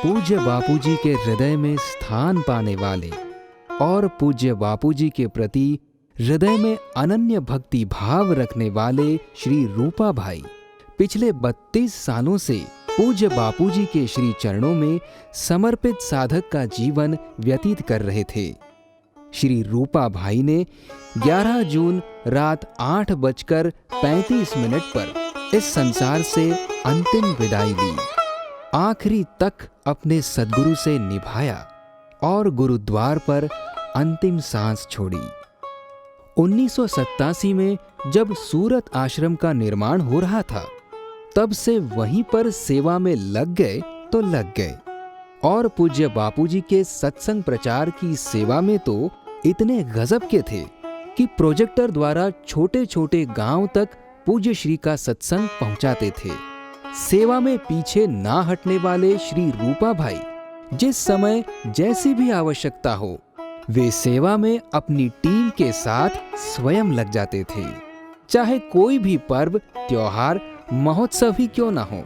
पूज्य बापूजी के हृदय में स्थान पाने वाले और पूज्य बापूजी के प्रति हृदय में अनन्य भक्ति भाव रखने वाले श्री रूपा भाई पिछले 32 सालों से पूज्य बापूजी के श्री चरणों में समर्पित साधक का जीवन व्यतीत कर रहे थे। श्री रूपा भाई ने 11 जून रात 8:35 पर इस संसार से अंतिम विदाई ली। आखिरी तक अपने सद्गुरु से निभाया और गुरुद्वार पर अंतिम सांस छोड़ी। 1987 में जब सूरत आश्रम का निर्माण हो रहा था, तब से वहीं पर सेवा में लग गए तो लग गए और पूज्य बापूजी के सत्संग प्रचार की सेवा में तो इतने गजब के थे कि प्रोजेक्टर द्वारा छोटे छोटे गांव तक पूज्य श्री का सत्संग पहुंचाते थे। सेवा में पीछे ना हटने वाले श्री रूपा भाई जिस समय जैसी भी आवश्यकता हो, वे सेवा में अपनी टीम के साथ स्वयं लग जाते थे, चाहे कोई भी पर्व, त्योहार, महोत्सव ही क्यों ना हो।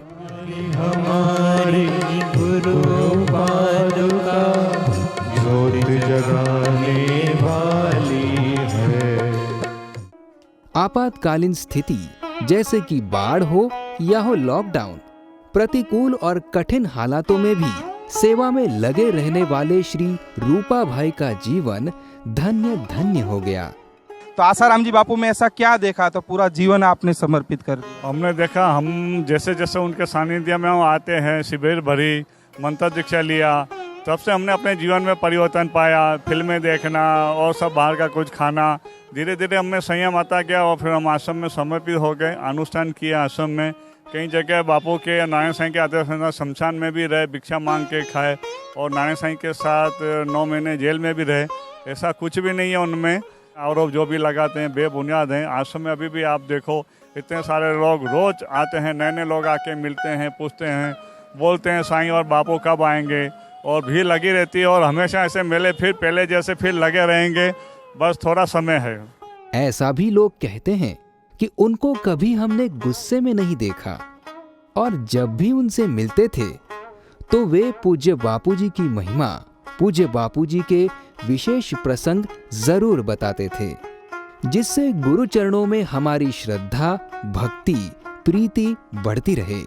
हमारी गुरु पादुका ज्योत जगाने वाली है। आपातकालीन स्थिति जैसे कि बाढ़ हो या हो लॉकडाउन, प्रतिकूल और कठिन हालातों में भी सेवा में लगे रहने वाले श्री रूपा भाई का जीवन धन्य धन्य हो गया। तो आसाराम जी बापू में ऐसा क्या देखा तो पूरा जीवन आपने समर्पित कर दिया? हमने देखा, हम जैसे जैसे उनके सानिध्य में हम आते हैं, शिविर भरी, मंत्र दीक्षा लिया, तब से हमने अपने जीवन में परिवर्तन पाया। फिल्में देखना और सब बाहर का कुछ खाना, धीरे धीरे हमने संयम आता गया और फिर हम आश्रम में समर्पित हो गए। अनुष्ठान किया आश्रम में, कई जगह बापू के नारायण साईं के आदर्श शमशान में भी रहे, भिक्षा मांग के खाए और नारायण साईं के साथ 9 महीने जेल में भी रहे। ऐसा कुछ भी नहीं है उनमें, आरोप जो भी लगाते हैं बेबुनियाद हैं। आश्रम में अभी भी आप देखो, इतने सारे लोग रोज आते हैं, नए नए लोग आके मिलते हैं, पूछते हैं, बोलते हैं साईं और बापू कब आएंगे, और भीड़ लगी रहती है और हमेशा ऐसे मेले फिर पहले जैसे फिर लगे रहेंगे, बस थोड़ा समय है। ऐसा भी लोग कहते हैं कि उनको कभी हमने गुस्से में नहीं देखा और जब भी उनसे मिलते थे तो वे पूज्य बापूजी की महिमा, पूज्य बापूजी के विशेष प्रसंग जरूर बताते थे, जिससे गुरु चरणों में हमारी श्रद्धा, भक्ति, प्रीति बढ़ती रहे।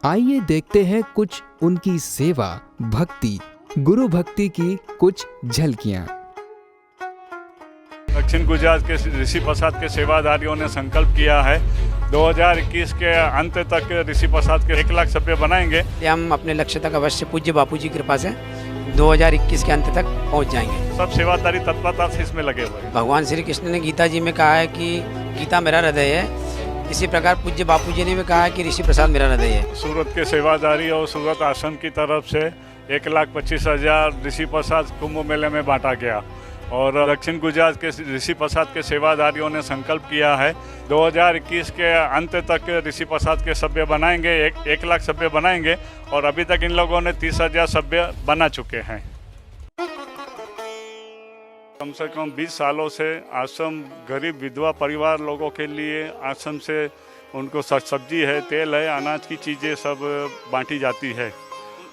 आइए देखते हैं कुछ उनकी सेवा, भक्ति, गुरु भक्ति की कुछ झलकियां। दक्षिण गुजरात के ऋषि प्रसाद के सेवादारियों ने संकल्प किया है 2021 के अंत तक ऋषि प्रसाद के 1 लाख सभ्य बनाएंगे। हम अपने लक्ष्य तक अवश्य पूज्य बापूजी की कृपा से 2021 के अंत तक पहुंच जाएंगे। सब सेवादारी तत्परता से इसमें लगे हुए हैं। भगवान श्री कृष्ण ने गीता जी में कहा है कि गीता मेरा हृदय है, इसी प्रकार पूज्य बापूजी ने भी कहा है कि ऋषि प्रसाद मेरा हृदय है। सूरत के सेवादारी और सूरत आश्रम की तरफ से 1,25,000 ऋषि प्रसाद कुंभ मेले में बांटा गया और दक्षिण गुजरात के ऋषि प्रसाद के सेवादारियों ने संकल्प किया है 2021 के अंत तक ऋषि प्रसाद के सभ्य बनाएंगे, 1 लाख सभ्य बनाएंगे और अभी तक इन लोगों ने 30,000 सभ्य बना चुके हैं। कम से कम 20 सालों से आश्रम गरीब विधवा परिवार लोगों के लिए आश्रम से उनको सब्जी है, तेल है, अनाज की चीज़ें सब बांटी जाती है।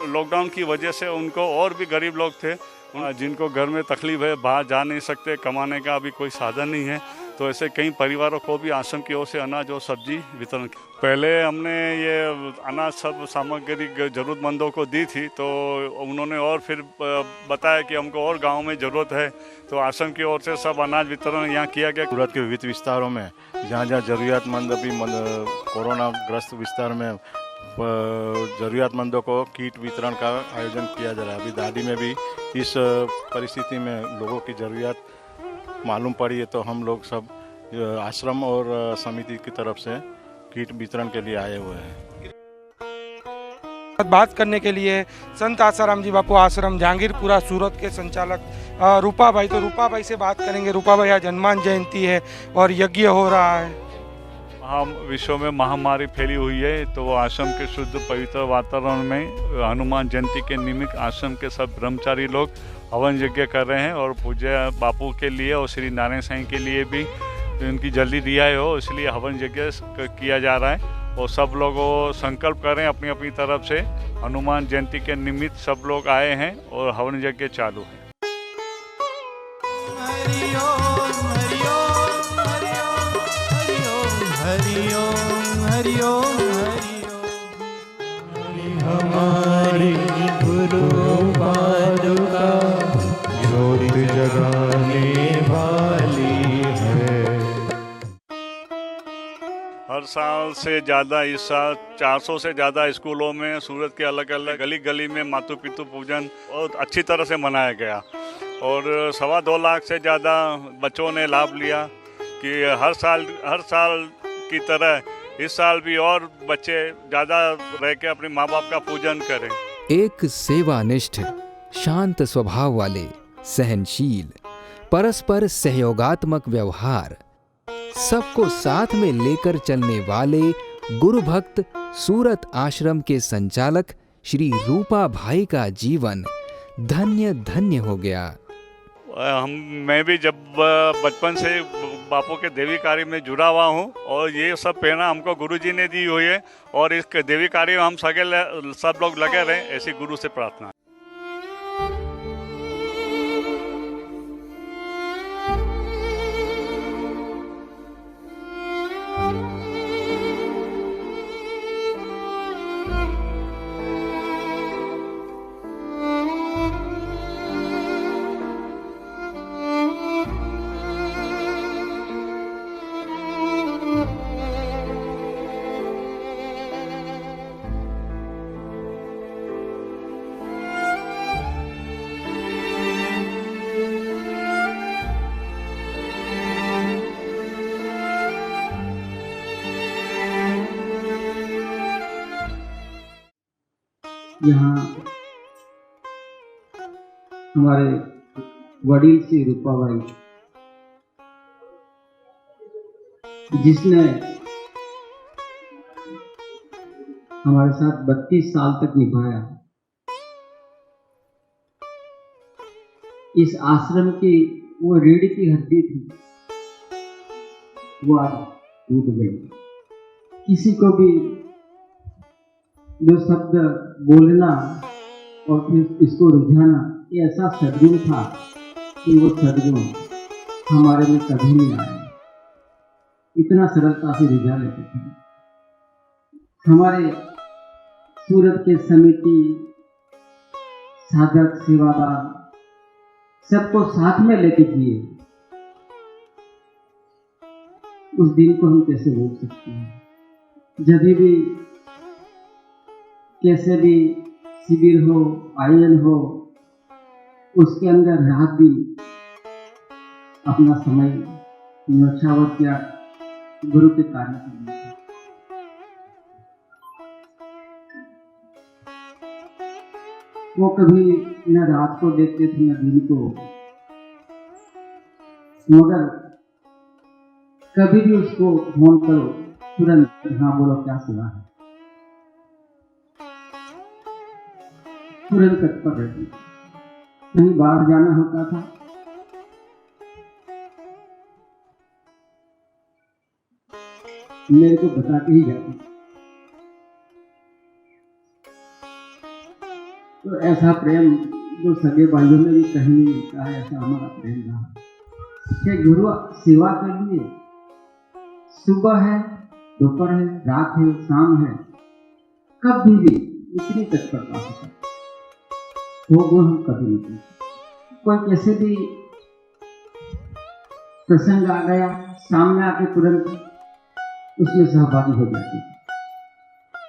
लॉकडाउन की वजह से उनको और भी गरीब लोग थे जिनको घर में तकलीफ है, बाहर जा नहीं सकते, कमाने का अभी कोई साधन नहीं है, तो ऐसे कई परिवारों को भी आश्रम की ओर से अनाज और सब्जी वितरण किया। पहले हमने ये अनाज सब सामग्री ज़रूरतमंदों को दी थी, तो उन्होंने और फिर बताया कि हमको और गांव में ज़रूरत है, तो आश्रम की ओर से सब अनाज वितरण यहाँ किया गया। सूरत के विविध विस्तारों में जहाँ जहाँ ज़रूरियातमंद अभी कोरोना ग्रस्त विस्तार में ज़रूरियातमंदों को किट वितरण का आयोजन किया जा रहा है। अभी दादी में भी इस परिस्थिति में लोगों की ज़रूरियात मालूम पड़ी है, तो हम लोग सब आश्रम और समिति की तरफ से किट वितरण के लिए आए हुए हैं। बात करने के लिए संत आसाराम जी बापू आश्रम जहांगीरपुरा सूरत के संचालक रूपा भाई, तो रूपा भाई से बात करेंगे। रूपा भाई, आज हनुमान जयंती है और यज्ञ हो रहा है। विश्व में महामारी फैली हुई है, तो आश्रम के शुद्ध पवित्र वातावरण में हनुमान जयंती के निमित्त आश्रम के सब ब्रह्मचारी लोग हवन यज्ञ कर रहे हैं और पूज्य बापू के लिए और श्री नारायण साईं के लिए भी उनकी जल्दी रिहाई हो, इसलिए हवन यज्ञ किया जा रहा है। और सब लोग वो संकल्प करें अपनी अपनी तरफ से। हनुमान जयंती के निमित्त सब लोग आए हैं और हवन यज्ञ चालू है। हरि ओम हरि ओम हरि ओम हरि ओम हरि ओम हरि ओम हमारी गुरु पादुका ज्योत जगाने वाली है। हर साल से ज़्यादा इस साल 400 से ज़्यादा स्कूलों में सूरत के अलग अलग गली गली में मातु पितु पूजन बहुत अच्छी तरह से मनाया गया और 2.25 लाख से ज़्यादा बच्चों ने लाभ लिया कि हर साल की तरह इस साल भी और बच्चे ज़्यादा रह के अपने माँ बाप का पूजन करें। एक सेवानिष्ठ, शांत स्वभाव वाले, सहनशील, परस्पर सहयोगात्मक व्यवहार, सबको साथ में लेकर चलने वाले गुरु भक्त सूरत आश्रम के संचालक श्री रूपा भाई का जीवन धन्य धन्य हो गया। मैं भी जब बचपन से बापू के देवी कार्य में जुड़ा हुआ हूँ और ये सब प्रेरणा हमको गुरुजी ने दी हुई है और इस देवी कार्य में हम सब लोग लगे रहें, ऐसी गुरु से प्रार्थना। यहाँ हमारे वडील श्री रूपाबाई, जिसने हमारे साथ 32 साल तक निभाया, इस आश्रम की वो रीढ़ की हड्डी थी, वो आज टूट गई। किसी को भी जो शब्द बोलना और फिर इसको रिझाना, ये ऐसा सद्गुण था कि वो सद्गुण हमारे में कभी नहीं आया। इतना सरलता से रिझा लेते थे। हमारे सूरत के समिति, साधक, सेवादार सबको साथ में लेके किए। उस दिन को हम कैसे भूल सकते हैं? जब भी कैसे भी शिविर हो, आयोजन हो, उसके अंदर रात दिन अपना समय न्यौछावर किया गुरु के कार्य के लिए। वो कभी न रात को देखते थे न दिन को, मगर कभी भी उसको फोन करो तुरंत हाँ बोलो क्या सेवा है, तुरंत तत्पर रहती। कहीं बाहर जाना होता था, मेरे को बता के ही जाती। तो ऐसा प्रेम जो सगे भाइयों में भी कहीं नहीं मिलता है, ऐसा हमारा प्रेम रहा। कि गुरु सेवा के लिए सुबह है, दोपहर है, रात है, शाम है, कभी भी इतनी तत्परता होता वो गुण हम कभी नहीं पूछते। कोई कैसे भी प्रसंग आ गया, सामने आके तुरंत उसमें सहभागी हो जाते।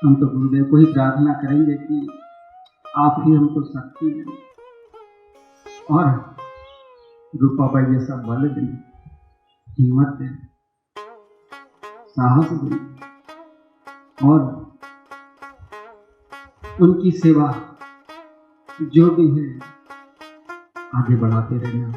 हम तो गुरुदेव को ही प्रार्थना करेंगे कि आप ही हमको शक्ति दें और रूपाबाई जैसा बल दें, हिम्मत दें, साहस दें और उनकी सेवा जो भी है आगे बढ़ाते रहना।